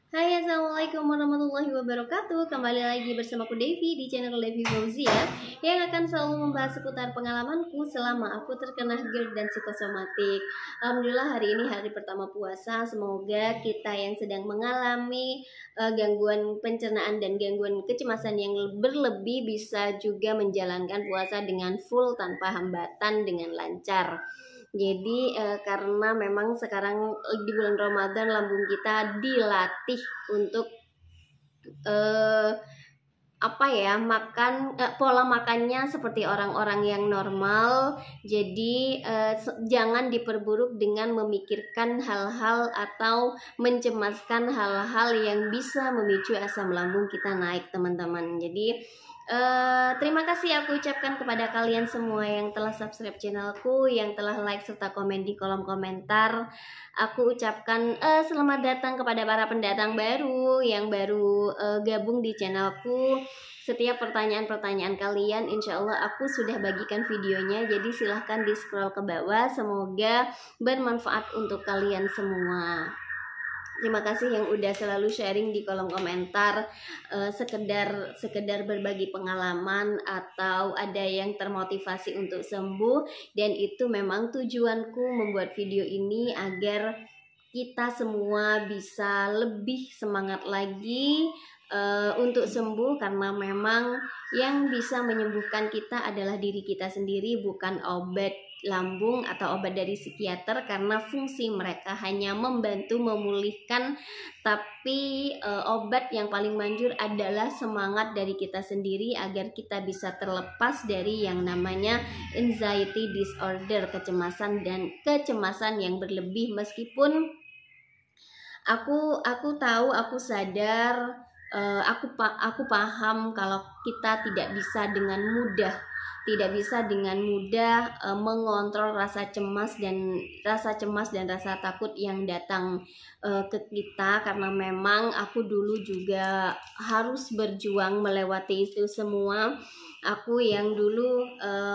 Hai, assalamualaikum warahmatullahi wabarakatuh. Kembali lagi bersamaku Devi di channel Devi Fauzia yang akan selalu membahas seputar pengalamanku selama aku terkena GERD dan psikosomatik. Alhamdulillah hari ini hari pertama puasa. Semoga kita yang sedang mengalami gangguan pencernaan dan gangguan kecemasan yang berlebih bisa juga menjalankan puasa dengan full tanpa hambatan dengan lancar. Jadi karena memang sekarang di bulan Ramadan lambung kita dilatih untuk eh, pola makannya seperti orang-orang yang normal. Jadi jangan diperburuk dengan memikirkan hal-hal atau mencemaskan hal-hal yang bisa memicu asam lambung kita naik, teman-teman. Jadi terima kasih aku ucapkan kepada kalian semua yang telah subscribe channelku, yang telah like serta komen di kolom komentar. Aku ucapkan selamat datang kepada para pendatang baru yang baru gabung di channelku. Setiap pertanyaan-pertanyaan kalian, insya Allah aku sudah bagikan videonya. Jadi silahkan di scroll ke bawah. Semoga bermanfaat untuk kalian semua. Terima kasih yang udah selalu sharing di kolom komentar, sekedar berbagi pengalaman atau ada yang termotivasi untuk sembuh. Dan itu memang tujuanku membuat video ini agar kita semua bisa lebih semangat lagi untuk sembuh, karena memang yang bisa menyembuhkan kita adalah diri kita sendiri, bukan obat lambung atau obat dari psikiater, karena fungsi mereka hanya membantu memulihkan. Tapi obat yang paling manjur adalah semangat dari kita sendiri agar kita bisa terlepas dari yang namanya anxiety disorder, kecemasan yang berlebih. Meskipun aku tahu, aku sadar, aku paham kalau kita tidak bisa dengan mudah mengontrol rasa cemas dan rasa takut yang datang ke kita, karena memang aku dulu juga harus berjuang melewati itu semua. Aku yang dulu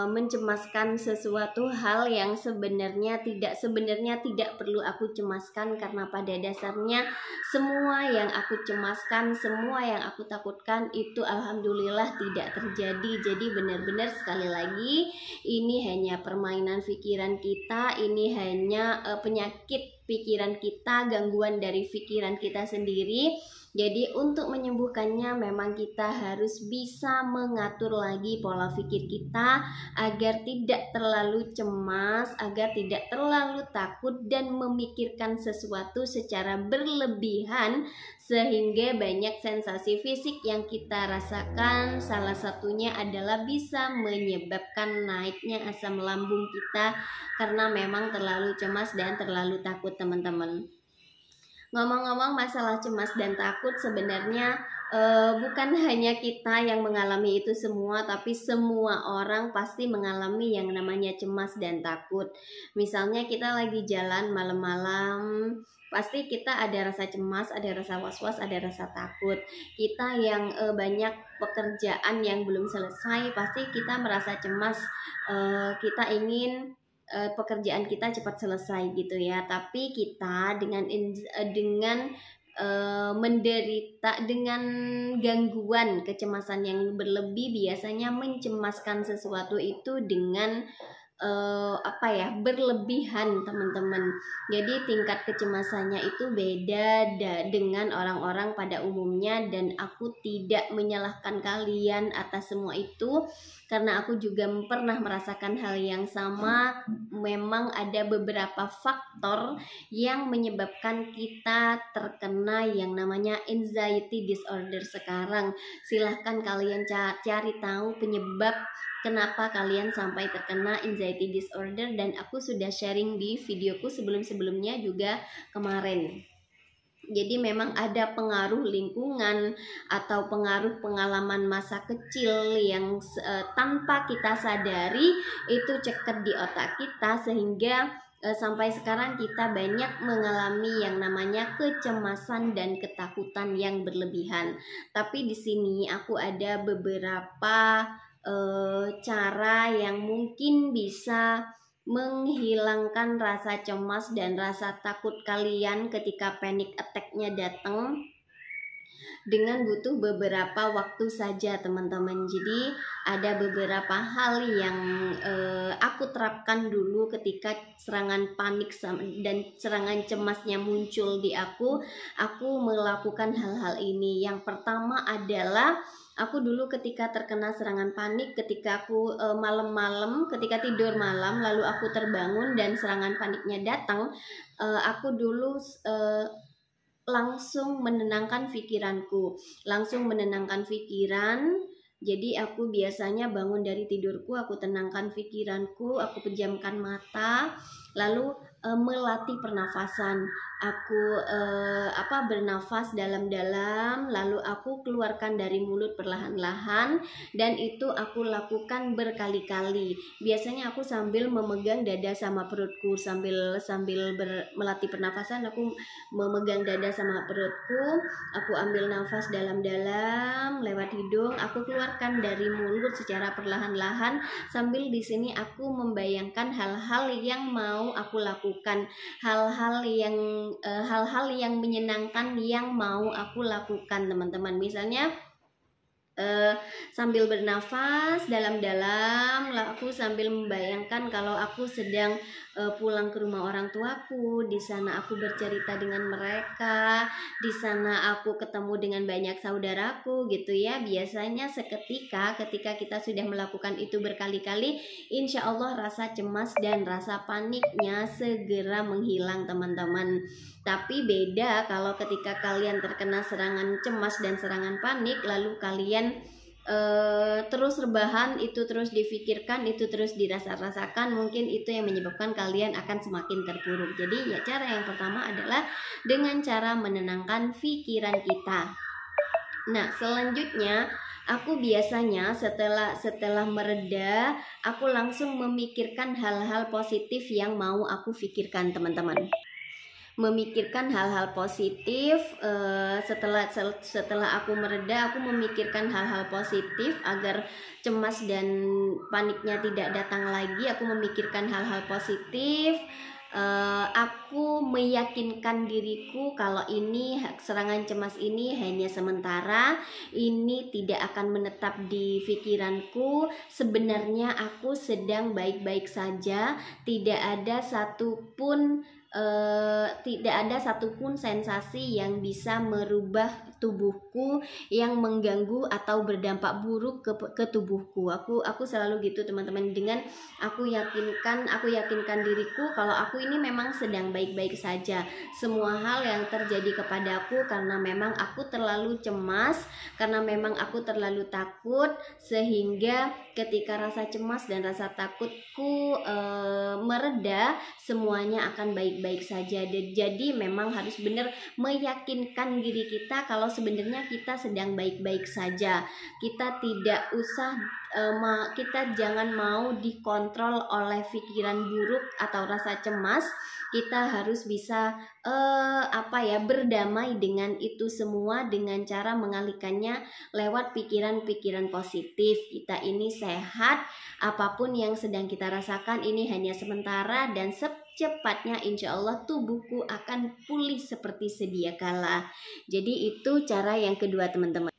mencemaskan sesuatu hal yang sebenarnya tidak perlu aku cemaskan, karena pada dasarnya semua yang aku cemaskan, semua yang aku takutkan itu alhamdulillah tidak terjadi. Jadi benar-benar sekali lagi, ini hanya permainan pikiran kita, ini hanya penyakit pikiran kita, gangguan dari pikiran kita sendiri. Jadi untuk menyembuhkannya memang kita harus bisa mengatur lagi pola pikir kita agar tidak terlalu cemas, agar tidak terlalu takut dan memikirkan sesuatu secara berlebihan sehingga banyak sensasi fisik yang kita rasakan. Salah satunya adalah bisa menyebabkan naiknya asam lambung kita karena memang terlalu cemas dan terlalu takut, teman-teman. Ngomong-ngomong masalah cemas dan takut, sebenarnya bukan hanya kita yang mengalami itu semua, tapi semua orang pasti mengalami yang namanya cemas dan takut. Misalnya kita lagi jalan malam-malam, pasti kita ada rasa cemas, ada rasa was-was, ada rasa takut. Kita yang banyak pekerjaan yang belum selesai, pasti kita merasa cemas. Kita ingin pekerjaan kita cepat selesai gitu ya, tapi kita dengan menderita dengan gangguan kecemasan yang berlebih, biasanya mencemaskan sesuatu itu dengan berlebihan, teman-teman. Jadi tingkat kecemasannya itu beda dengan orang-orang pada umumnya, dan aku tidak menyalahkan kalian atas semua itu karena aku juga pernah merasakan hal yang sama. Memang ada beberapa faktor yang menyebabkan kita terkena yang namanya anxiety disorder sekarang. Silahkan kalian cari tahu penyebab kenapa kalian sampai terkena anxiety disorder, dan aku sudah sharing di videoku sebelum-sebelumnya juga kemarin. Jadi memang ada pengaruh lingkungan atau pengaruh pengalaman masa kecil yang tanpa kita sadari itu ceket di otak kita, sehingga sampai sekarang kita banyak mengalami yang namanya kecemasan dan ketakutan yang berlebihan. Tapi di sini aku ada beberapa cara yang mungkin bisa menghilangkan rasa cemas dan rasa takut kalian ketika panic attack-nya datang. dengan butuh beberapa waktu saja teman-teman. Jadi ada beberapa hal yang aku terapkan dulu ketika serangan panik dan serangan cemasnya muncul di aku melakukan hal-hal ini. Yang pertama adalah aku dulu ketika terkena serangan panik, ketika aku malam-malam, ketika tidur malam, lalu aku terbangun dan serangan paniknya datang, aku dulu langsung menenangkan pikiranku, langsung menenangkan pikiran. Jadi aku biasanya bangun dari tidurku, aku tenangkan pikiranku, aku pejamkan mata, lalu melatih pernafasan. Aku bernafas dalam-dalam, lalu aku keluarkan dari mulut perlahan-lahan, dan itu aku lakukan berkali-kali. Biasanya aku sambil memegang dada sama perutku, sambil melatih pernafasan, aku memegang dada sama perutku, aku ambil nafas dalam-dalam lewat hidung, aku keluarkan dari mulut secara perlahan-lahan, sambil di sini aku membayangkan hal-hal yang mau aku lakukan, hal-hal yang menyenangkan yang mau aku lakukan teman-teman. Misalnya sambil bernafas dalam-dalam, aku sambil membayangkan kalau aku sedang pulang ke rumah orang tuaku. Di sana aku bercerita dengan mereka, di sana aku ketemu dengan banyak saudaraku gitu ya. Biasanya seketika ketika kita sudah melakukan itu berkali-kali, insya Allah rasa cemas dan rasa paniknya segera menghilang teman-teman. Tapi beda kalau ketika kalian terkena serangan cemas dan serangan panik, lalu kalian terus rebahan, itu terus difikirkan, itu terus dirasa-rasakan, mungkin itu yang menyebabkan kalian akan semakin terpuruk. Jadi ya, cara yang pertama adalah dengan cara menenangkan pikiran kita. Nah, selanjutnya aku biasanya setelah mereda, aku langsung memikirkan hal-hal positif yang mau aku pikirkan teman-teman. Memikirkan hal-hal positif. Setelah aku mereda, aku memikirkan hal-hal positif agar cemas dan paniknya tidak datang lagi. Aku memikirkan hal-hal positif. Aku meyakinkan diriku kalau ini serangan cemas ini hanya sementara, ini tidak akan menetap di pikiranku. Sebenarnya aku sedang baik-baik saja, tidak ada satupun sensasi yang bisa merubah tubuhku, yang mengganggu atau berdampak buruk ke tubuhku. Aku selalu gitu teman-teman. Dengan aku yakinkan diriku kalau aku ini memang sedang baik-baik saja. Semua hal yang terjadi kepadaku karena memang aku terlalu cemas, karena memang aku terlalu takut, sehingga ketika rasa cemas dan rasa takutku mereda, semuanya akan baik-baik saja. Jadi memang harus benar meyakinkan diri kita kalau sebenarnya kita sedang baik-baik saja. Kita tidak usah kita jangan mau dikontrol oleh pikiran buruk atau rasa cemas. Kita harus bisa berdamai dengan itu semua dengan cara mengalihkannya lewat pikiran-pikiran positif. Kita ini sehat, apapun yang sedang kita rasakan ini hanya sementara, dan secepatnya insya Allah tubuhku akan pulih seperti sedia kala. Jadi itu cara yang kedua teman-teman.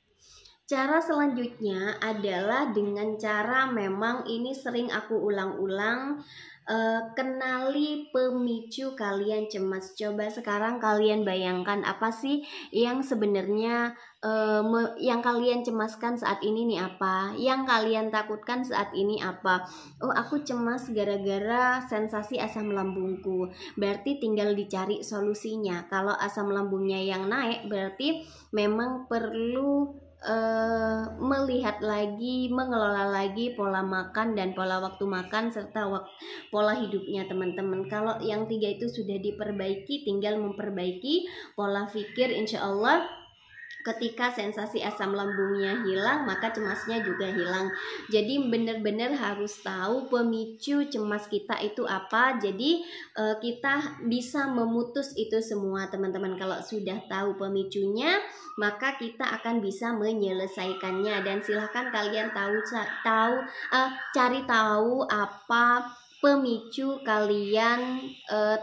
Cara selanjutnya adalah dengan cara, memang ini sering aku ulang-ulang, kenali pemicu kalian cemas. Coba sekarang kalian bayangkan apa sih yang sebenarnya yang kalian cemaskan saat ini nih apa? Yang kalian takutkan saat ini apa? Oh, aku cemas gara-gara sensasi asam lambungku. Berarti tinggal dicari solusinya. Kalau asam lambungnya yang naik, berarti memang perlu melihat lagi, mengelola lagi pola makan dan pola waktu makan serta pola hidupnya teman-teman. Kalau yang 3 itu sudah diperbaiki, tinggal memperbaiki pola pikir, insya Allah ketika sensasi asam lambungnya hilang, maka cemasnya juga hilang. Jadi benar-benar harus tahu pemicu cemas kita itu apa. Jadi kita bisa memutus itu semua teman-teman. Kalau sudah tahu pemicunya, maka kita akan bisa menyelesaikannya. Dan silahkan kalian cari tahu apa pemicu kalian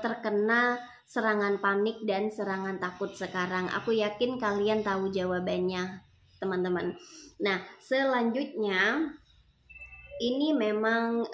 terkena serangan panik dan serangan takut sekarang? Aku yakin kalian tahu jawabannya, teman-teman. Nah, selanjutnya ini memang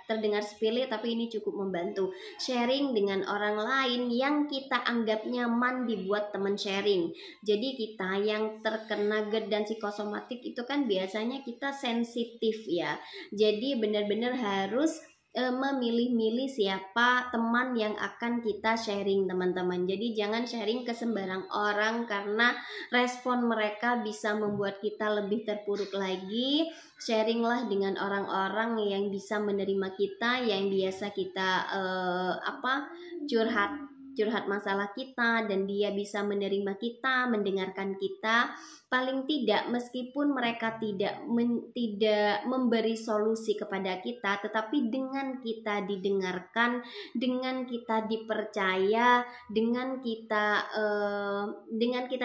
terdengar sepele, tapi ini cukup membantu. Sharing dengan orang lain yang kita anggap nyaman dibuat teman sharing. Jadi kita yang terkena GERD dan psikosomatik itu kan biasanya kita sensitif ya. Jadi benar-benar harus memilih-milih siapa teman yang akan kita sharing, teman-teman. Jadi jangan sharing ke sembarang orang karena respon mereka bisa membuat kita lebih terpuruk lagi. Sharinglah dengan orang-orang yang bisa menerima kita, yang biasa kita curhat masalah kita, dan dia bisa menerima kita, mendengarkan kita. Paling tidak meskipun mereka tidak memberi solusi kepada kita, tetapi dengan kita didengarkan, dengan kita dipercaya, dengan kita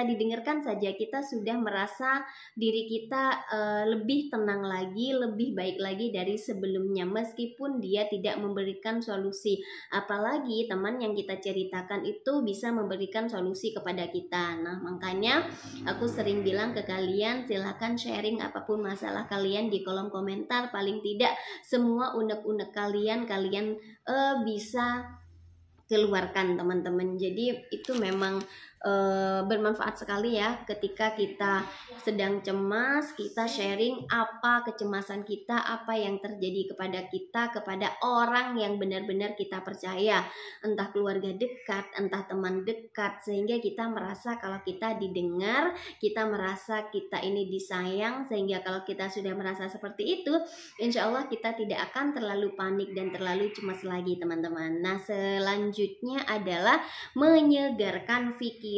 didengarkan saja, kita sudah merasa diri kita lebih tenang lagi, lebih baik lagi dari sebelumnya, meskipun dia tidak memberikan solusi. Apalagi teman yang kita ceritakan itu bisa memberikan solusi kepada kita. Nah, makanya aku sering bilang ke kalian, silahkan sharing apapun masalah kalian di kolom komentar. Paling tidak semua unek-unek kalian bisa keluarkan, teman-teman. Jadi itu memang bermanfaat sekali ya, ketika kita sedang cemas, kita sharing apa kecemasan kita, apa yang terjadi kepada kita, kepada orang yang benar-benar kita percaya, entah keluarga dekat, entah teman dekat, sehingga kita merasa kalau kita didengar, kita merasa kita ini disayang. Sehingga kalau kita sudah merasa seperti itu, insya Allah kita tidak akan terlalu panik dan terlalu cemas lagi, teman-teman. Nah, selanjutnya adalah menyegarkan pikiran.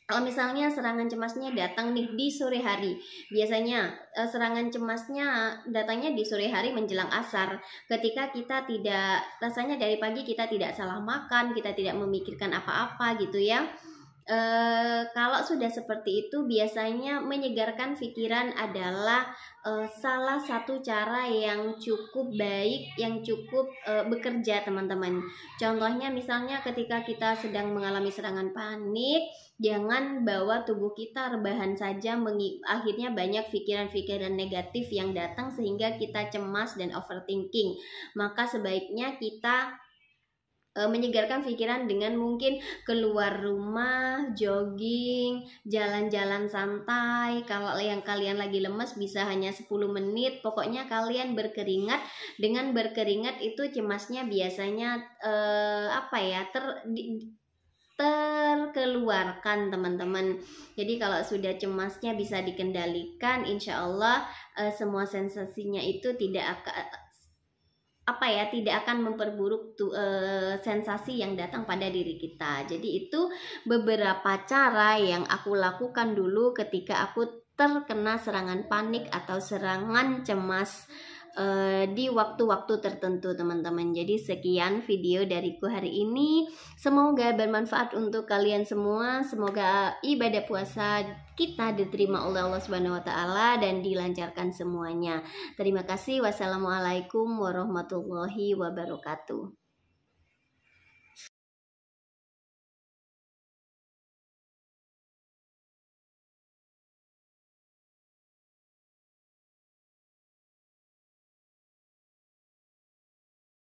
Kalau misalnya serangan cemasnya datang nih di sore hari, biasanya serangan cemasnya datangnya di sore hari menjelang asar, ketika kita tidak, rasanya dari pagi kita tidak salah makan, kita tidak memikirkan apa-apa gitu ya. Kalau sudah seperti itu, biasanya menyegarkan pikiran adalah salah satu cara yang cukup baik, yang cukup bekerja, teman-teman. Contohnya misalnya ketika kita sedang mengalami serangan panik, jangan bawa tubuh kita rebahan saja, akhirnya banyak pikiran-pikiran negatif yang datang sehingga kita cemas dan overthinking. Maka sebaiknya kita menyegarkan pikiran dengan mungkin keluar rumah, jogging, jalan-jalan santai. Kalau yang kalian lagi lemes bisa hanya 10 menit. Pokoknya kalian berkeringat. Dengan berkeringat itu cemasnya biasanya terkeluarkan, teman-teman. Jadi kalau sudah cemasnya bisa dikendalikan, insya Allah semua sensasinya itu tidak akan memperburuk sensasi yang datang pada diri kita. Jadi itu beberapa cara yang aku lakukan dulu ketika aku terkena serangan panik atau serangan cemas di waktu-waktu tertentu, teman-teman. Jadi sekian video dariku hari ini, semoga bermanfaat untuk kalian semua. Semoga ibadah puasa kita diterima oleh Allah Subhanahu wa taala dan dilancarkan semuanya. Terima kasih. Wassalamualaikum warahmatullahi wabarakatuh.